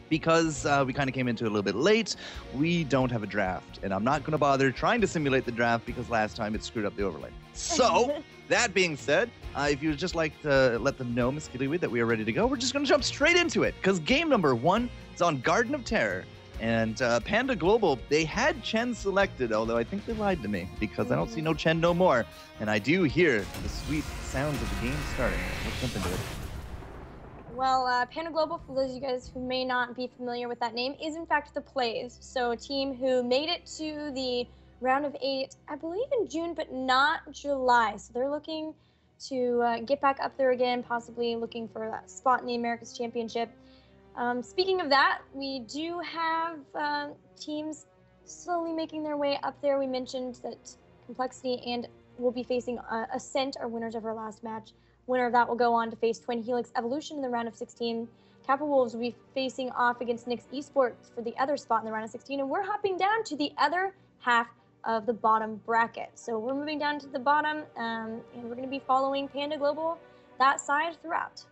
because we kind of came into it a little bit late, we don't have a draft. And I'm not going to bother trying to simulate the draft because last time it screwed up the overlay. So, that being said, if you would just like to let them know, Miss Gillyweed, that we are ready to go, we're just going to jump straight into it. Because game number 1 is on Garden of Terror. And Panda Global, they had Chen selected, although I think they lied to me because I don't see no Chen no more. And I do hear the sweet sounds of the game starting. Let's jump into it. Well, Panda Global, for those of you guys who may not be familiar with that name, is in fact the Plays. So a team who made it to the round of 8, I believe in June, but not July. So they're looking to get back up there again, possibly looking for that spot in the America's Championship. Speaking of that, we do have teams slowly making their way up there. We mentioned that Complexity and will be facing Ascent, our winners of our last match. Winner of that will go on to face Twin Helix Evolution in the round of 16. Kappa Wolves will be facing off against Nyx Esports for the other spot in the round of 16. And we're hopping down to the other half of the bottom bracket. So we're moving down to the bottom, and we're going to be following Panda Global that side throughout.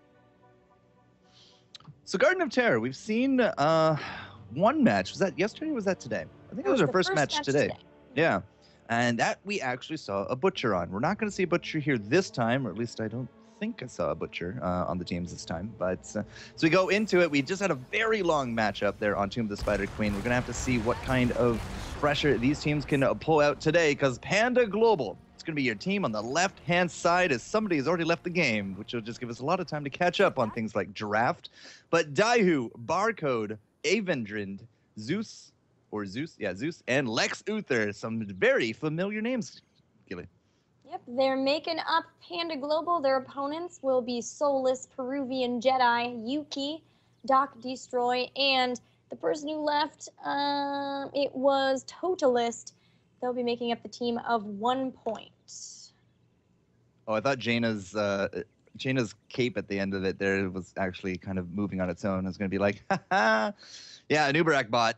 So Garden of Terror, we've seen one match. Was that yesterday or was that today? I think it was our first match today. Yeah. And that we actually saw a Butcher on. We're not going to see a Butcher here this time, or at least I don't think I saw a Butcher on the teams this time. But so we go into it. We just had a very long matchup there on Tomb of the Spider Queen. We're going to have to see what kind of pressure these teams can pull out today, because Panda Global, it's going to be your team on the left-hand side, as somebody has already left the game, which will just give us a lot of time to catch up on things like draft. But Daihu, Barcode, Avendrind, Zeus, and Lex Uther, some very familiar names, Gilly. Yep, they're making up Panda Global. Their opponents will be Soulless, Peruvian Jedi, Yuki, Doc Destroy, and the person who left, it was Totalist. They'll be making up the team of 1 point. Oh, I thought Jaina's cape at the end of it there was actually kind of moving on its own. It's going to be like, haha. Yeah, a Nubarak bot.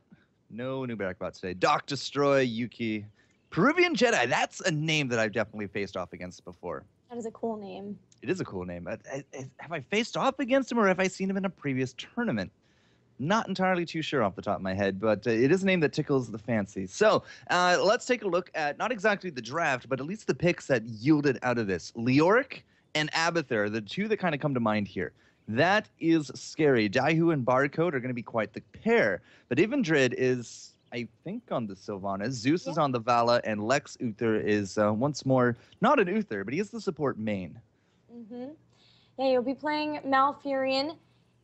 No Nubarak bot today. Doc Destroy, Yuki. Peruvian Jedi, that's a name that I've definitely faced off against before. That is a cool name. It is a cool name. Have I faced off against him, or have I seen him in a previous tournament? Not entirely too sure off the top of my head, but it is a name that tickles the fancy. So let's take a look at not exactly the draft, but at least the picks that yielded out of this. Leoric and Abathur, the two that kind of come to mind here. That is scary. Daihu and Barcode are going to be quite the pair. But Avendrind is, I think, on the Sylvanas. Zeus is on the Vala, and Lex Uther is once more not an Uther, but he is the support main. Mm-hmm. Yeah, you'll be playing Malfurion.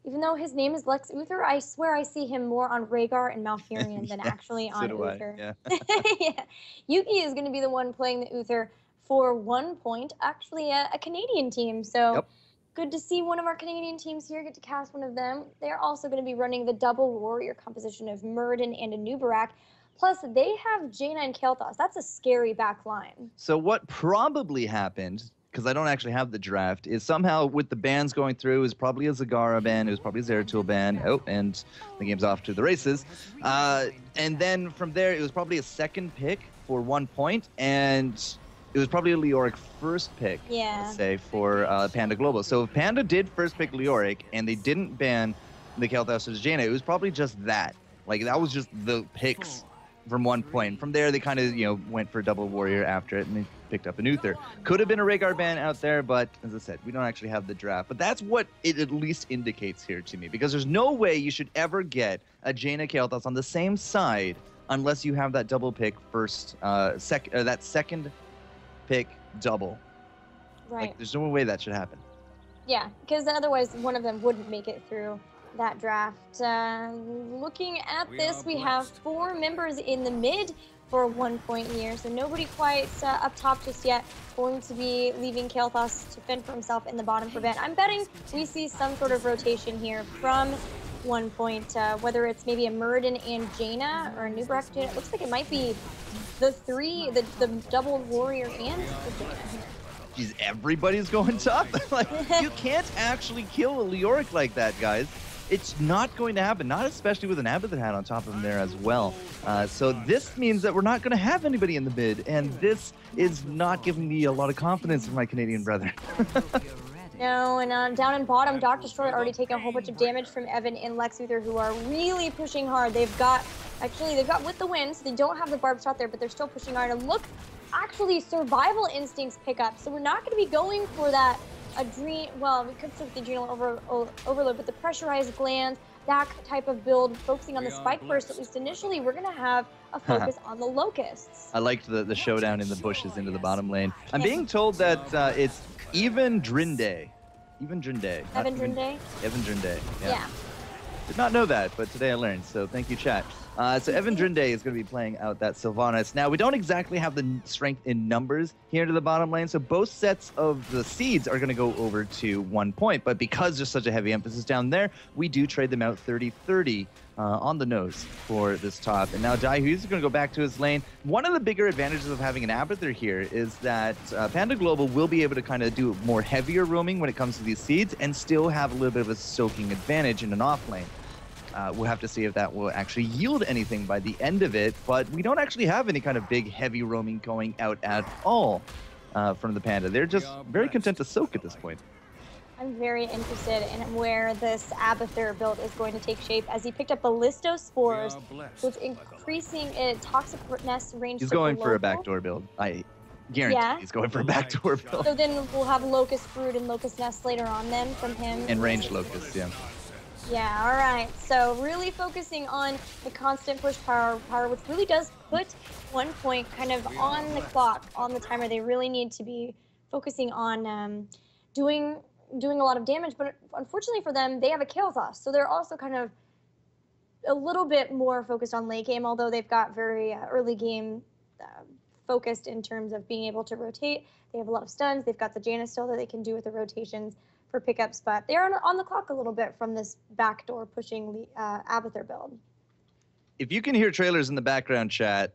Even though his name is Lex Uther, I swear I see him more on Rhaegar and Malfurion than actually on Uther. Yeah. Yeah. Yuki is going to be the one playing the Uther for 1 point. Actually, a Canadian team. So good to see one of our Canadian teams here get to cast one of them. They're also going to be running the double warrior composition of Muradin and a Nubarak. Plus, they have Jaina and Kael'thas. That's a scary back line. So what probably happened, because I don't actually have the draft, is somehow with the bans going through, it was probably a Zagara ban, it was probably a Zeratul ban, and the game's off to the races. And then from there, it was probably a second pick for 1 point, and it was probably a Leoric first pick, let's say, for Panda Global. So if Panda did first pick Leoric, and they didn't ban the Kael'thas or Jaina, it was probably just that. Like, that was just the picks from 1 point. From there, they kind of, went for double warrior after it, and they picked up an Uther. Could have been a Rhaegar ban out there, but as I said, we don't actually have the draft. But that's what it at least indicates here to me, because there's no way you should ever get a Jaina Kael'thas on the same side unless you have that double pick first, that second pick double. Right. Like, there's no way that should happen. Yeah, because otherwise one of them wouldn't make it through that draft. Looking at this, we have 4 members in the mid for 1 point here, so nobody quite up top just yet. Going to be leaving Kael'thas to fend for himself in the bottom for Ben. I'm betting we see some sort of rotation here from 1 point, whether it's maybe a Muradin and Jaina or a Nubarak Jaina. It looks like it might be the double warrior and the Jaina here. Jeez, everybody's going top. Like, you can't actually kill a Leoric like that, guys. It's not going to happen, not especially with an Abathur hat on top of him there as well. So this means that we're not going to have anybody in the mid, and this is not giving me a lot of confidence in my Canadian brethren. No, and down in bottom, Dr. Destroy already taken a whole bunch of damage from Evan and Lex Luthor, who are really pushing hard. They've got with the win, so they don't have the barb shot there, but they're still pushing hard. And look, actually, survival instincts pick up. So we're not going to be going for that well, we could still with the adrenal overload, but the pressurized gland, that type of build, focusing on the spike burst, at least initially, we're going to have a focus on the locusts. I liked the showdown in the bushes into the bottom lane. I'm being told that it's Even Drinde. Evan Drinde? Evan Drinde, Yeah. Did not know that, but today I learned, so thank you, chat. So Evan Drinde is going to be playing out that Sylvanas. Now, we don't exactly have the strength in numbers here to the bottom lane, so both sets of the seeds are going to go over to 1 point, but because there's such a heavy emphasis down there, we do trade them out 30-30 on the nose for this top. And now Daihu is going to go back to his lane. One of the bigger advantages of having an Abathur here is that Panda Global will be able to kind of do more heavier roaming when it comes to these seeds and still have a little bit of a soaking advantage in an off lane. We'll have to see if that will actually yield anything by the end of it, but we don't actually have any kind of big heavy roaming going out at all from the Panda. They're just very content to soak at this point. I'm very interested in where this Abathur build is going to take shape, as he picked up Ballisto Spores, so it's increasing Toxic Nest range. He's going for a backdoor build. I guarantee he's going for a backdoor build. So then we'll have Locust Brood and Locust Nest later on then from him. And ranged Locust, yeah. Yeah, all right. So really focusing on the constant push power, which really does put 1 point kind of on the clock, on the timer. They really need to be focusing on doing a lot of damage, but unfortunately for them, they have a Kael'thas, so they're also kind of a little bit more focused on late game, although they've got very early game focused in terms of being able to rotate. They have a lot of stuns. They've got the Janus still that they can do with the rotations for pickups, but they're on the clock a little bit from this backdoor pushing the Abathur build. If you can hear trailers in the background, chat,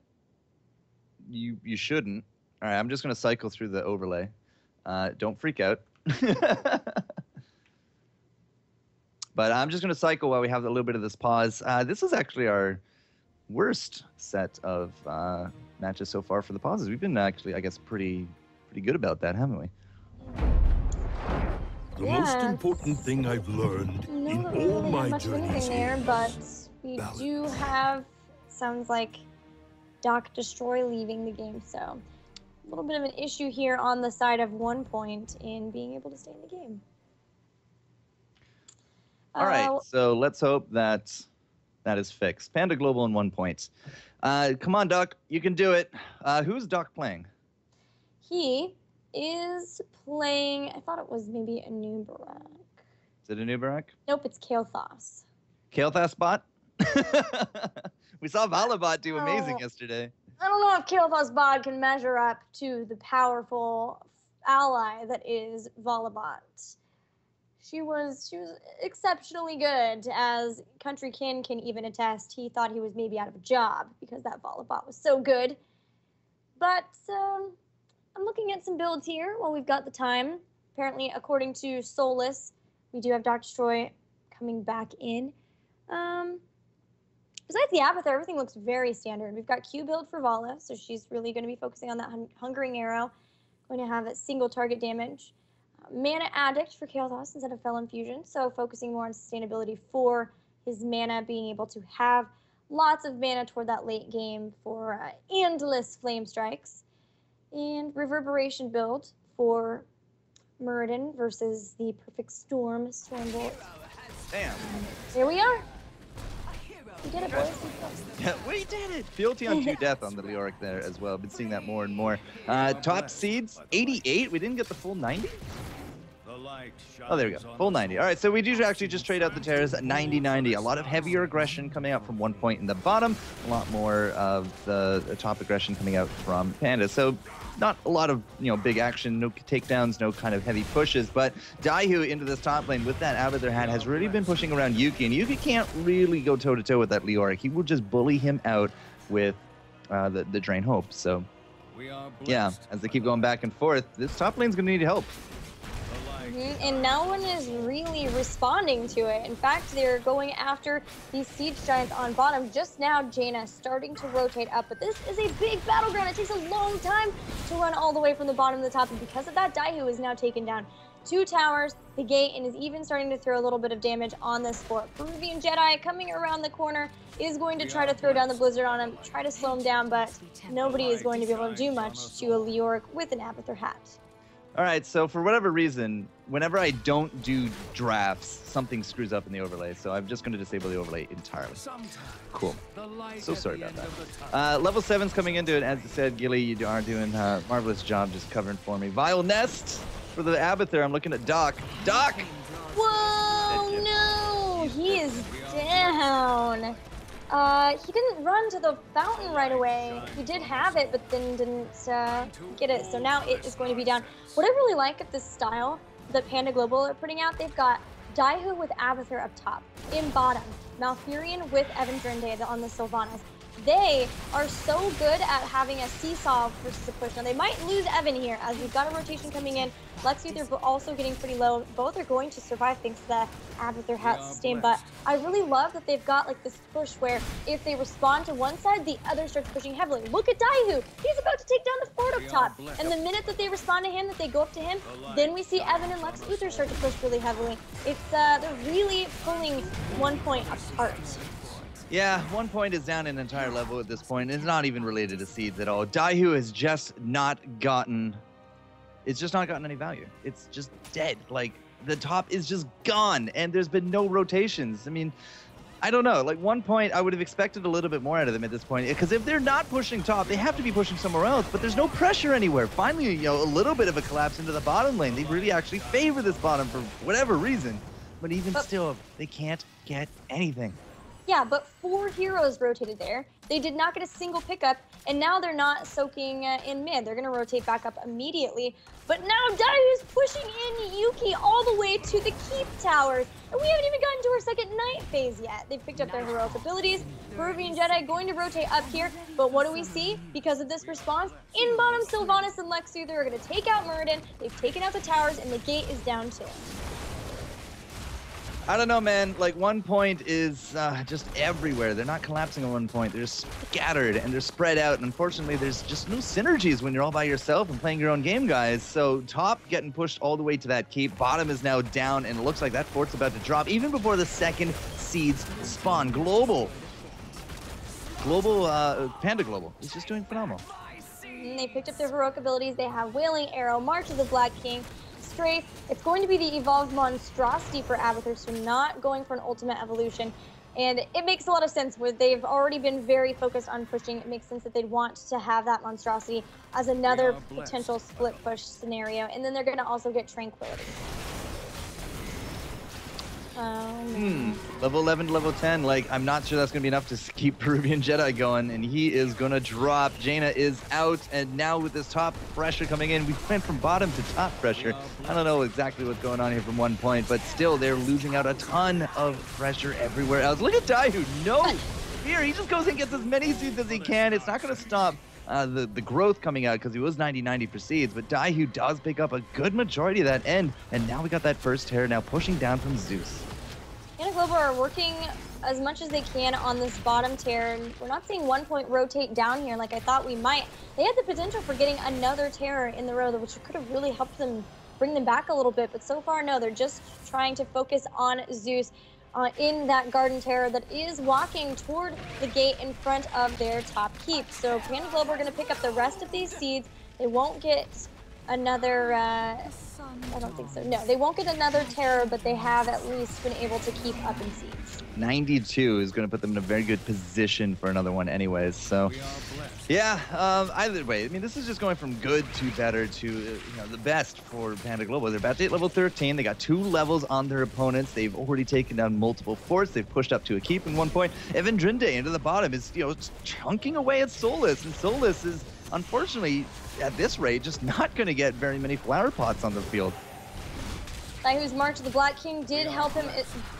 you shouldn't. All right, I'm just going to cycle through the overlay. Don't freak out. But I'm just going to cycle while we have a little bit of this pause. This is actually our worst set of matches so far for the pauses. We've been actually, I guess, pretty good about that, haven't we? The most important thing I've learned in all my journeys there, but we do have, sounds like, Doc Destroy leaving the game, so a little bit of an issue here on the side of 1 point in being able to stay in the game. All right, so let's hope that is fixed. Panda Global in 1 point. Come on, Doc, you can do it. Who's Doc playing? He is playing, I thought it was maybe a new Barak. Is it a new Barak? Nope, it's Kael'thas. Kael'thas bot? We saw Valabot do amazing yesterday. I don't know if Kael'thas bot can measure up to the powerful ally that is Valabot. She was exceptionally good, as Country Kin can even attest. He thought he was maybe out of a job because that Valabot was so good. But I'm looking at some builds here while we've got the time. Apparently, according to Solus, we do have Dr. Destroy coming back in. Besides the Abathur, everything looks very standard. We've got Q build for Vala, so she's really going to be focusing on that Hungering Arrow. Going to have a single target damage. Mana Addict for Kael'thas instead of Fel Infusion, so focusing more on sustainability for his mana, being able to have lots of mana toward that late game for endless Flame Strikes. And Reverberation build for Muradin versus the Perfect Storm Stormbolt. Damn. Here we are. We did it, boys. Yeah, we did it. Fealty on 2 death on the Leoric there as well. Been seeing that more and more. Top seeds, 88. We didn't get the full 90? Oh, there we go. Full 90. All right, so we do actually just trade out the Terras at 90-90. A lot of heavier aggression coming out from 1 point in the bottom. A lot more of the top aggression coming out from Panda. So not a lot of big action, no takedowns, no kind of heavy pushes. But Daihu into this top lane with that Abathur hat has really been pushing around Yuki. And Yuki can't really go toe-to-toe with that Leoric. He will just bully him out with the Drain Hope. So, yeah, as they keep going back and forth, this top lane's going to need help. And no one is really responding to it. In fact, they're going after these Siege Giants on bottom. Just now, Jaina starting to rotate up, but this is a big battleground. It takes a long time to run all the way from the bottom to the top, and because of that, Daihu is now taken down 2 towers, the gate, and is even starting to throw a little bit of damage on this fort. Peruvian Jedi coming around the corner is going to try to throw down the blizzard on him, try to slow him down, but nobody is going to be able to do much to a Leoric with an Abathur hat. All right, so for whatever reason, whenever I don't do drafts, something screws up in the overlay, so I'm just going to disable the overlay entirely. Cool. So sorry about that. Level 7's coming into it. As I said, Gilly, you are doing a marvelous job just covering for me. Vile Nest for the Abathur. I'm looking at Doc. Doc! Whoa, no! He is down. He didn't run to the fountain right away. He did have it, but then didn't get it. So now it is going to be down. What I really like of this style that Panda Global are putting out, they've got Daihu with Abathur up top. In bottom, Malfurion with Evan Drinde on the Sylvanas. They are so good at having a seesaw versus a push. Now, they might lose Evan here, as we've got a rotation coming in. Lex Luthor also getting pretty low. Both are going to survive thanks to the Abathur hat sustain, but I really love that they've got like this push where if they respond to one side, the other starts pushing heavily. Look at Daihu. He's about to take down the fort up top. And the minute that they respond to him, that they go up to him, then we see Evan and Lex Luthor start to push really heavily. It's, they're really pulling 1 point apart. Yeah, 1 point is down an entire level at this point. It's not even related to seeds at all. Daihu has just not gotten... It's just not gotten any value. It's just dead. Like, the top is just gone, and there's been no rotations. I mean, I don't know. Like, 1 point, I would have expected a little bit more out of them at this point. Because if they're not pushing top, they have to be pushing somewhere else. But there's no pressure anywhere. Finally, you know, a little bit of a collapse into the bottom lane. They really actually favor this bottom for whatever reason. But even still, they can't get anything. Yeah, but 4 heroes rotated there. They did not get a single pickup, and now they're not soaking in mid. They're going to rotate back up immediately. But now Daihu's pushing in Yuki all the way to the keep towers. And we haven't even gotten to our second night phase yet. They've picked up their heroic abilities. Peruvian Jedi going to rotate up here. But what do we see? Because of this response, in bottom, Sylvanas and Lex Luthor are going to take out Muradin. They've taken out the towers, and the gate is down too. I don't know, man. Like, 1 point is just everywhere. They're not collapsing at 1 point. They're scattered and they're spread out. And unfortunately, there's just no synergies when you're all by yourself and playing your own game, guys. So top getting pushed all the way to that keep. Bottom is now down, and it looks like that fort's about to drop even before the second seeds spawn. Panda Global is just doing phenomenal. And they picked up their heroic abilities. They have Wailing Arrow, March of the Black King, Strafe. It's going to be the Evolved Monstrosity for Abathur, so not going for an ultimate evolution. And it makes a lot of sense where they've already been very focused on pushing. It makes sense that they'd want to have that Monstrosity as another potential split push scenario. And then they're going to also get Tranquility. Level 11 to level 10, like, I'm not sure that's going to be enough to keep Peruvian Jedi going, and he is going to drop. Jaina is out, and now with this top pressure coming in, we went from bottom to top pressure. I don't know exactly what's going on here from 1 point, but still, they're losing out a ton of pressure everywhere else. Look at Daihu, no fear. He just goes and gets as many seeds as he can. It's not going to stop the growth coming out because he was 90-90 for seeds, but Daihu does pick up a good majority of that end, and now we got that first tear now pushing down from Zeus. Panda Global are working as much as they can on this bottom tier, and we're not seeing 1 point rotate down here like I thought we might. They had the potential for getting another terror in the row, which could have really helped them bring them back a little bit, but so far, no, they're just trying to focus on Zeus in that Garden Terror that is walking toward the gate in front of their top keep. So Panda Global are going to pick up the rest of these seeds. They won't get another, I don't think so. No, they won't get another terror, but they have at least been able to keep up in seeds. 92 is going to put them in a very good position for another one anyways. So, yeah, either way, I mean, this is just going from good to better to the best for Panda Global. They're about to hit level 13. They got 2 levels on their opponents. They've already taken down multiple forts. They've pushed up to a keep in 1 point. Evan Drinde into the bottom is, chunking away at Solus, and Solus is, unfortunately, at this rate, just not going to get very many flower pots on the field. Daihu's March of the Black King did help him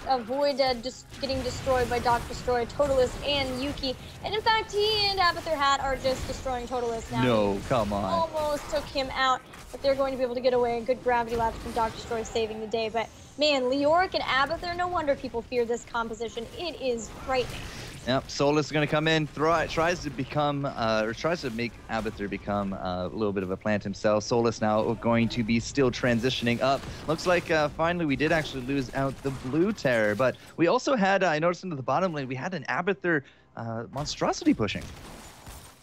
avoid getting destroyed by Doc Destroy, Totalus, and Yuki. And in fact, he and Abathur Hat are just destroying Totalus now. No, come on. Almost took him out, but they're going to be able to get away. A good gravity lapse from Doc Destroy saving the day. But man, Leoric and Abathur, no wonder people fear this composition. It is frightening. Yep, Solus is going to come in, tries to become, or tries to make Abathur become a little bit of a plant himself. Solus now going to be still transitioning up. Looks like finally we did actually lose out the blue terror, but we also had, I noticed into the bottom lane, we had an Abathur monstrosity pushing.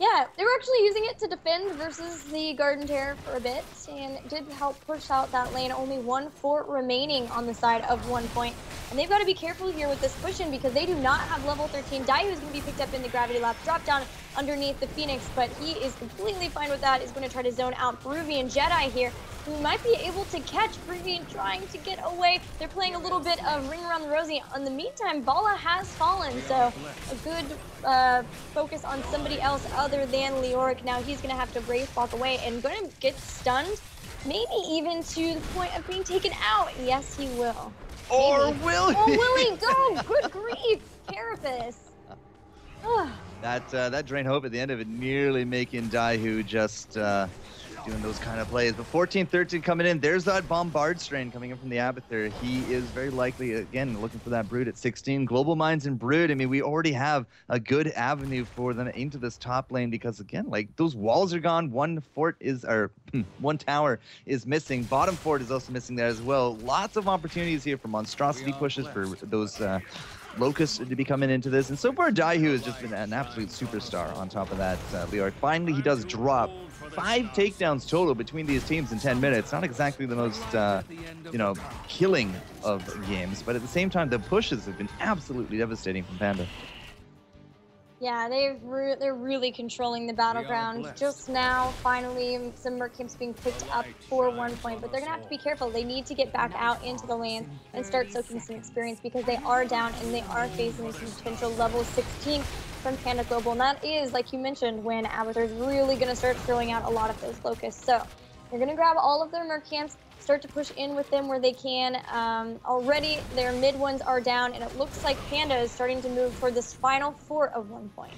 Yeah, they were actually using it to defend versus the Garden Terror for a bit, and it did help push out that lane. Only one fort remaining on the side of 1 point. And they've got to be careful here with this push-in because they do not have level 13. Daihu is going to be picked up in the gravity lap, drop down underneath the Phoenix, but he is completely fine with that. He's going to try to zone out Peruvian Jedi here, who might be able to catch Peruvian trying to get away. They're playing a little bit of Ring Around the Rosie. In the meantime, Bala has fallen, so a good focus on somebody else other than Leoric. Now he's going to have to Wraith walk away and going to get stunned, maybe even to the point of being taken out. Yes, he will. Or maybe. will he? Or will he go? Good grief, Carapace. That drain hope at the end of it nearly making Daihu just doing those kind of plays. But 14-13 coming in. There's that Bombard strain coming in from the Abathur. He is very likely, again, looking for that Brood at 16. Global Mines and Brood, I mean, we already have a good avenue for them into this top lane because, again, like, those walls are gone. One tower is missing. Bottom fort is also missing there as well. Lots of opportunities here for monstrosity pushes for those Locusts to be coming into this. And so far, Daihu has just been an absolute superstar on top of that. Leoric. Finally, he does drop 5 takedowns total between these teams in 10 minutes. Not exactly the most, killing of games, but at the same time, the pushes have been absolutely devastating from Panda. Yeah, they're really controlling the battleground. Just now, finally, some Merc camps being picked up for 1 point, but they're going to have to be careful. They need to get back out into the lanes and start soaking some experience because they are down and they are facing some potential level 16 from Panda Global. And that is, like you mentioned, when Abathur is really going to start throwing out a lot of those locusts. So they're going to grab all of their Merc camps, start to push in with them where they can. Already their mid ones are down, and it looks like Panda is starting to move for this final fort of 1 point.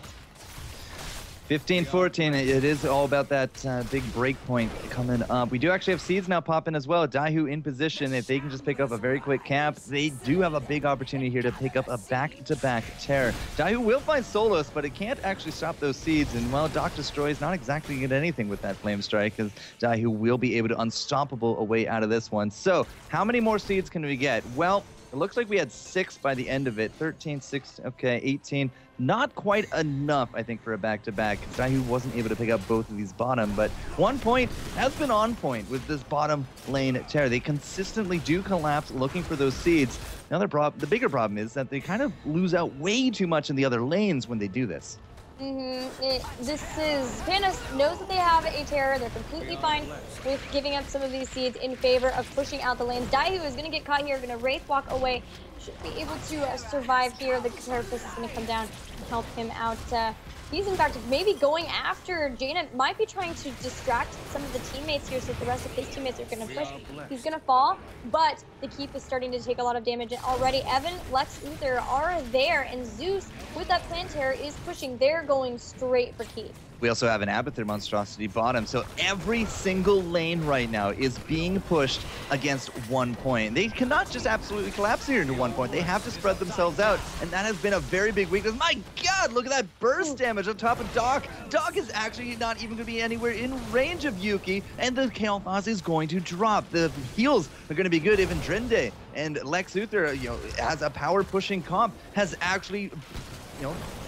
15-14, it is all about that big break point coming up. We do actually have seeds now popping as well. Daihu in position. If they can just pick up a very quick camp, they do have a big opportunity here to pick up a back-to-back terror. Daihu will find Solus, but it can't actually stop those seeds. And, well, Doc Destroy is not exactly going to get anything with that Flame Strike, because Daihu will be able to unstoppable a way out of this one. So, how many more seeds can we get? Well, it looks like we had 6 by the end of it. 13, 16, okay, 18. Not quite enough, I think, for a back-to-back. Daihu wasn't able to pick up both of these bottom, but 1 point has been on point with this bottom lane terror. They consistently do collapse looking for those seeds. The bigger problem is that they kind of lose out way too much in the other lanes when they do this. Panda knows that they have a terror. They're completely fine with giving up some of these seeds in favor of pushing out the lanes. Daihu is going to get caught here, going to Wraith walk away. Should be able to survive here. The Carapace is going to come down and help him out. He's, in fact, maybe going after Jaina. Might be trying to distract some of the teammates here so that the rest of his teammates are going to push. He's going to fall, but the keep is starting to take a lot of damage. And already, Evan, Lex, Uther are there, and Zeus, with that plant terror, is pushing. They're going straight for keep. We also have an Abathur monstrosity bottom, so every single lane right now is being pushed against 1 point. They cannot just absolutely collapse here into 1 point. They have to spread themselves out, and that has been a very big weakness. My God, look at that burst damage on top of Doc. Doc is actually not even going to be anywhere in range of Yuki, and the Kael'thas is going to drop. The heals are going to be good. Even Drinde and Lex Luthor, as a power pushing comp, has actually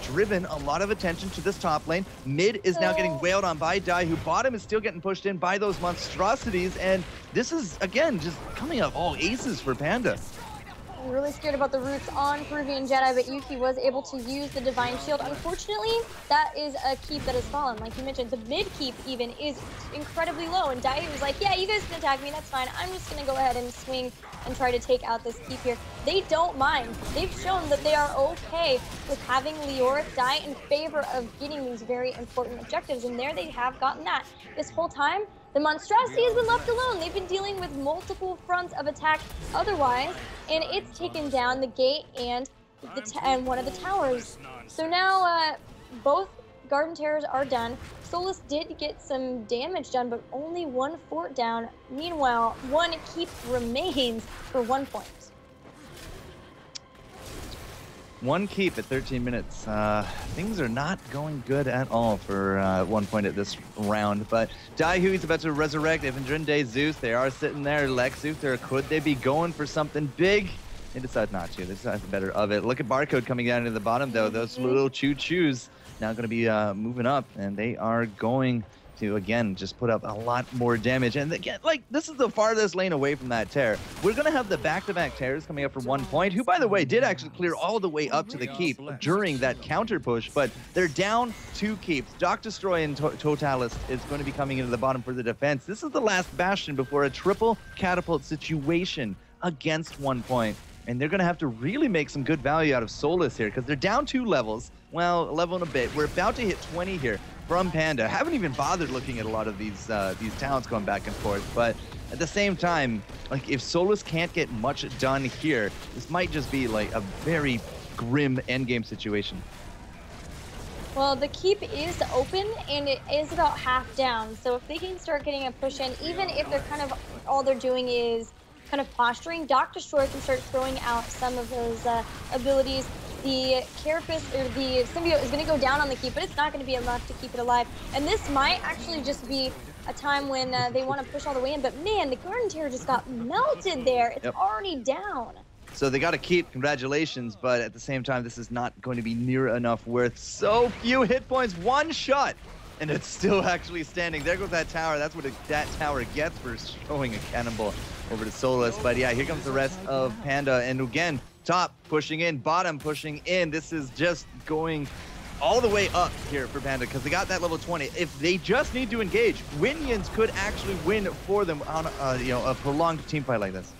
driven a lot of attention to this top lane. Mid is now getting wailed on by Daihu. Bottom is still getting pushed in by those monstrosities, and this is, again, just coming up all aces for Panda. I'm really scared about the roots on Peruvian Jedi, but Yuki was able to use the Divine Shield. Unfortunately, that is a keep that has fallen. Like you mentioned, the mid keep even is incredibly low, and Daihu was like, yeah, you guys can attack me, that's fine. I'm just going to go ahead and swing and try to take out this keep here. They don't mind. They've shown that they are okay with having Leoric die in favor of getting these very important objectives, and there they have gotten that. This whole time, the monstrosity has been left alone. They've been dealing with multiple fronts of attack otherwise, and it's taken down the gate and one of the towers. So now both Garden Terrors are done. Solus did get some damage done, but only 1 fort down. Meanwhile, 1 keep remains for 1 point. One keep at 13 minutes. Things are not going good at all for 1 point at this round. But Daihu is about to resurrect Evandrinde, Zeus. They are sitting there. Lex, Uther, could they be going for something big? They decide not to. They decide better of it. Look at Barcode coming down to the bottom, though. Those little choo-choos now going to be moving up, and they are going to, again, just put up a lot more damage. And again, like, this is the farthest lane away from that tear. We're going to have the back-to-back tears coming up for 1 point, who, by the way, did actually clear all the way up to the keep during that counter push, but they're down 2 keeps. Doc Destroy and Totalis is going to be coming into the bottom for the defense. This is the last bastion before a triple catapult situation against 1 point. And they're going to have to really make some good value out of Solus here, because they're down 2 levels. Well, a level and a bit. We're about to hit 20 here from Panda. Haven't even bothered looking at a lot of these talents going back and forth. But at the same time, like, if Solus can't get much done here, this might just be like a very grim endgame situation. Well, the keep is open, and it is about half down. So if they can start getting a push in, even if they're kind of, all they're doing is kind of posturing, Doc Destroy can start throwing out some of those abilities. The Carapace, or the Symbiote, is going to go down on the keep, but it's not going to be enough to keep it alive. And this might actually just be a time when they want to push all the way in. But man, the Garden Terror just got melted there. It's already down. So they got to keep, congratulations, but at the same time, this is not going to be near enough worth so few hit points. 1 shot, and it's still actually standing. There goes that tower. That's what that tower gets for showing a cannonball over to Solus. But yeah, here comes the rest of Panda. And again, top pushing in, bottom pushing in. This is just going all the way up here for Panda, because they got that level 20. If they just need to engage, Winions could actually win for them on a prolonged team fight like this.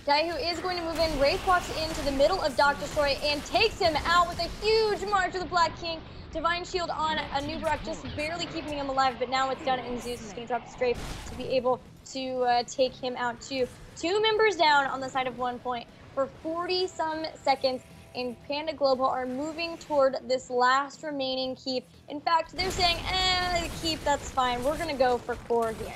Daihu is going to move in. Wraith walks into the middle of Doc Destroy and takes him out with a huge March of the Black King. Divine Shield on Anubrak, just barely keeping him alive, but now it's done, and Zeus is going to drop the strafe to be able to take him out too. 2 members down on the side of 1 point for 40-some seconds, and Panda Global are moving toward this last remaining keep. In fact, they're saying, the keep, that's fine. We're going to go for core here.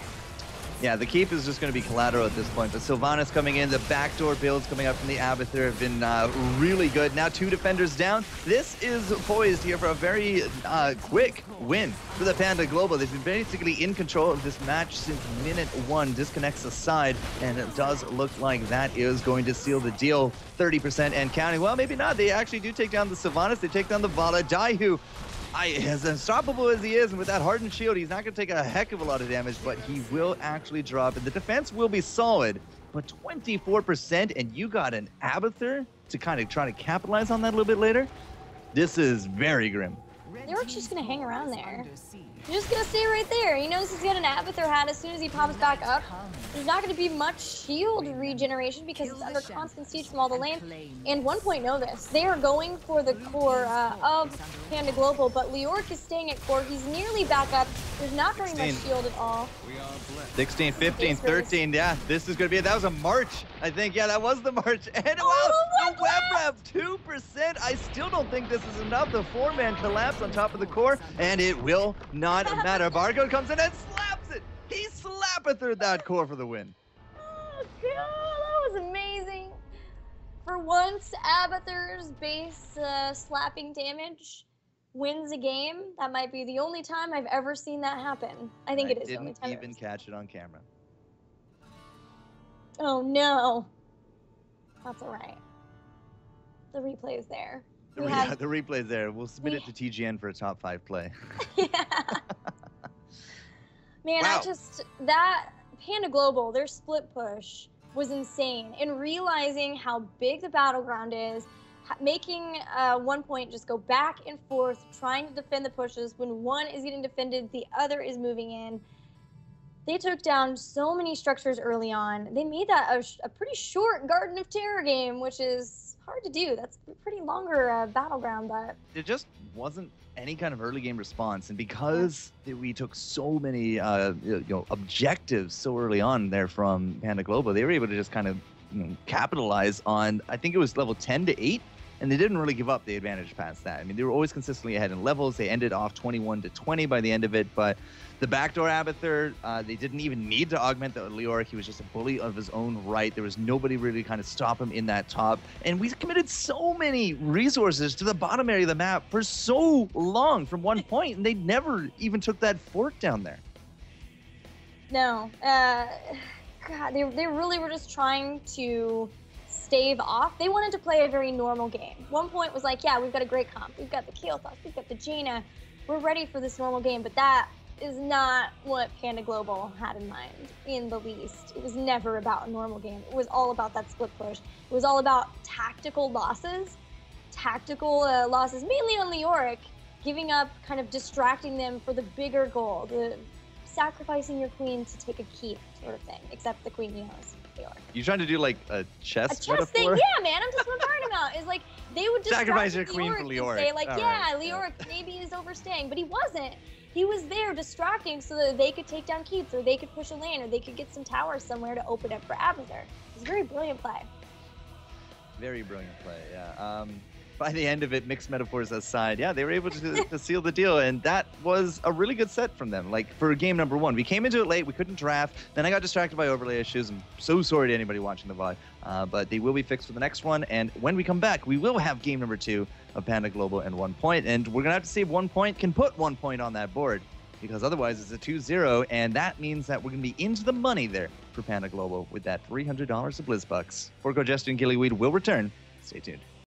Yeah, the keep is just going to be collateral at this point. But Sylvanas coming in, the backdoor builds coming up from the Abathur have been really good. Now 2 defenders down. This is poised here for a very quick win for the Panda Global. They've been basically in control of this match since minute 1. Disconnects aside, and it does look like that is going to seal the deal. 30% and counting. Well, maybe not. They actually do take down the Sylvanas. They take down the Vala. Daihu, as unstoppable as he is, and with that hardened shield, he's not going to take a heck of a lot of damage, but he will actually drop, and the defense will be solid. But 24%, and you got an Abathur to kind of try to capitalize on that a little bit later? This is very grim. They were just going to hang around there. You're just going to stay right there. He knows he's got an Abathur hat. As soon as he pops back up, there's not going to be much shield regeneration because it's under constant siege from all the lane. And 1 point know this. They are going for the core of Panda Global, but Leoric is staying at core. He's nearly back up. There's not very much shield at all. 16, 15, 13. Yeah, this is going to be it. That was a March, I think. Yeah, that was the March. And wow, the web rev, 2%. I still don't think this is enough. The 4-man collapse on top of the core, and it will not matter. Barcode comes in and slaps it. He slap-a-third that core for the win. Oh, God, that was amazing. For once, Abathur's base slapping damage wins a game. That might be the only time I've ever seen that happen. I think it is the only time. I didn't even catch it on camera. Oh, no. That's all right. The replay is there. The replay is there. We'll submit it to TGN for a top 5 play. Yeah. Man, wow. That Panda Global, their split push was insane. And realizing how big the battleground is, making 1 point just go back and forth, trying to defend the pushes. When one is getting defended, the other is moving in. They took down so many structures early on. They made that a pretty short Garden of Terror game, which is hard to do. That's a pretty longer battleground, but there just wasn't any kind of early game response, and because we took so many objectives so early on there from Panda Global, they were able to just kind of capitalize on, I think it was level 10 to 8 and they didn't really give up the advantage past that. I mean, they were always consistently ahead in levels. They ended off 21-20 by the end of it, but the backdoor Abathur, they didn't even need to augment the Leoric. He was just a bully of his own right. There was nobody really kind of stop him in that top. And we committed so many resources to the bottom area of the map for so long from one point, and they never even took that fort down there. No. God, they really were just trying to stave off. They wanted to play a very normal game. One point was like, yeah, we've got a great comp. We've got the Kael'thas, we've got the Jaina. We're ready for this normal game, but that is not what Panda Global had in mind in the least. It was never about a normal game. It was all about that split push. It was all about tactical losses. Mainly on Leoric, giving up, kind of distracting them for the bigger goal, the sacrificing your queen to take a keep sort of thing, except the queen knows Leoric. You trying to do like a chess metaphor? Thing? Yeah, man, I'm just what I'm talking about. Is like, they would sacrifice your queen for Leoric. And say like, Leoric maybe is overstaying, but he wasn't. He was there distracting so that they could take down keeps, or they could push a lane, or they could get some towers somewhere to open up for Abathur. It was a very brilliant play. Very brilliant play, yeah. By the end of it, mixed metaphors aside, yeah, they were able to seal the deal, and that was a really good set from them. Like, for game number one, we came into it late, we couldn't draft, then I got distracted by overlay issues. I'm so sorry to anybody watching the VOD, but they will be fixed for the next one, and when we come back, we will have game number 2 of Panda Global and 1 point, and we're going to have to see if 1 point can put 1 point on that board, because otherwise it's a 2-0, and that means that we're going to be into the money there for Panda Global with that $300 of BlizzBucks. FourCourtJester and Gillyweed will return. Stay tuned.